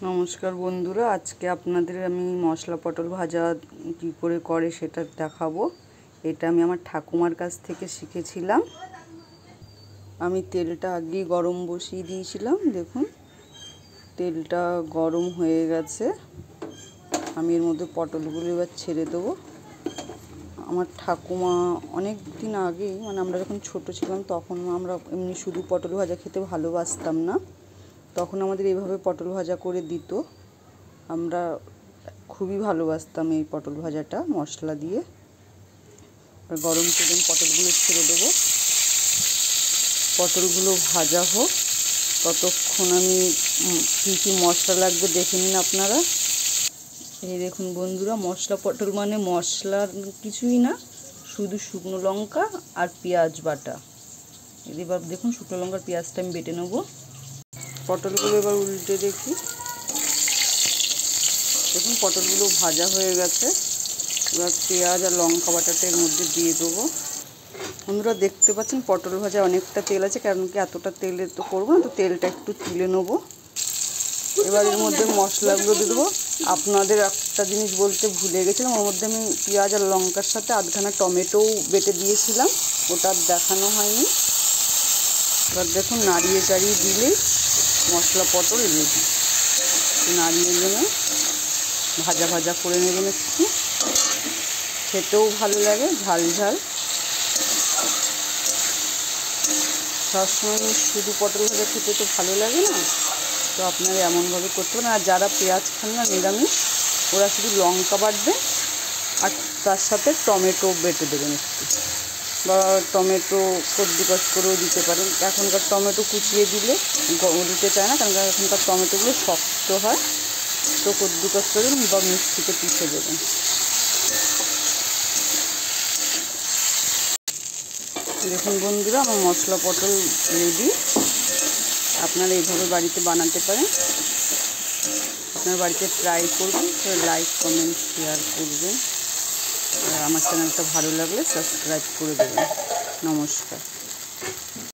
নমস্কার বন্ধুরা, আজকে আপনাদের আমি মশলা পটল ভাজা কী করে করে সেটা দেখাবো। এটা আমি আমার ঠাকুমার কাছ থেকে শিখেছিলাম। আমি তেলটা আগেই গরম বসিয়ে দিয়েছিলাম। দেখুন তেলটা গরম হয়ে গেছে। আমি এর মধ্যে পটলগুলো এবার ছেড়ে দেবো। আমার ঠাকুমা অনেক দিন আগেই, মানে আমরা যখন ছোট ছিলাম তখন আমরা এমনি শুধু পটল ভাজা খেতে ভালোবাসতাম না, তখন আমাদের এইভাবে পটল ভাজা করে দিত। আমরা খুবই ভালোবাসতাম এই পটল ভাজাটা মশলা দিয়ে। গরম তেলে পটলগুলো ছেড়ে দেবো। পটলগুলো ভাজা হোক, ততক্ষণ আমি কী কী মশলা লাগবে দেখে নিন আপনারা। এই দেখুন বন্ধুরা, মশলা পটল মানে মশলার কিছুই না, শুধু শুকনো লঙ্কা আর পেঁয়াজ বাটা। এবার দেখুন শুকনো লঙ্কার পেঁয়াজটা আমি বেটে নেবো। পটলগুলো এবার উল্টে দেখি। দেখুন পটলগুলো ভাজা হয়ে গেছে। এবার পেঁয়াজ আর লঙ্কা বাটাটা এর মধ্যে দিয়ে দেবো। বন্ধুরা দেখতে পাচ্ছেন পটল ভাজা অনেকটা তেল আছে, কারণ কি এতটা তেলে তো করবো না, তো তেলটা একটু তুলে নেবো। এবার এর মধ্যে মশলাগুলো দিয়ে দেবো। আপনাদের একটা জিনিস বলতে ভুলে গেছিলাম, ওর মধ্যে আমি পেঁয়াজ আর লঙ্কার সাথে আধখানা টমেটোও বেটে দিয়েছিলাম, ওটা দেখানো হয়নি। এবার দেখুন নাড়িয়ে চাড়িয়ে দিলেই মশলা পটল রেডি। নাড়িয়ে নেবে, ভাজা ভাজা করে নেবেন একটু, খেতেও ভালো লাগে ঝাল ঝাল। সবসময় শুধু পটল ভাজা খেতে তো ভালো লাগে না, তো আপনারা এমনভাবে করতে পারেন। আর যারা পেঁয়াজ খান না, নিরামিষ, ওরা শুধু লঙ্কা বাটবে আর তার সাথে টমেটো বেটে দেবেন একটু, বা টমেটো কদ্দুকস করেও দিতে পারেন। এখনকার টমেটো কুচিয়ে দিলে দিতে চায় না, কারণ এখনকার টমেটোগুলো শক্ত হয়, তো কদ্দুকস করে দেবেন বা মিক্সিতে পিষে দেবেন। দেখুন বন্ধুরা, আমার মশলা পটল রেডি। আপনারা এইভাবে বাড়িতে বানাতে পারেন। আপনার বাড়িতে ট্রাই করবেন, লাইক কমেন্ট শেয়ার করবেন, আর আমার চ্যানেলটা ভালো লাগলে সাবস্ক্রাইব করে দেবেন। নমস্কার।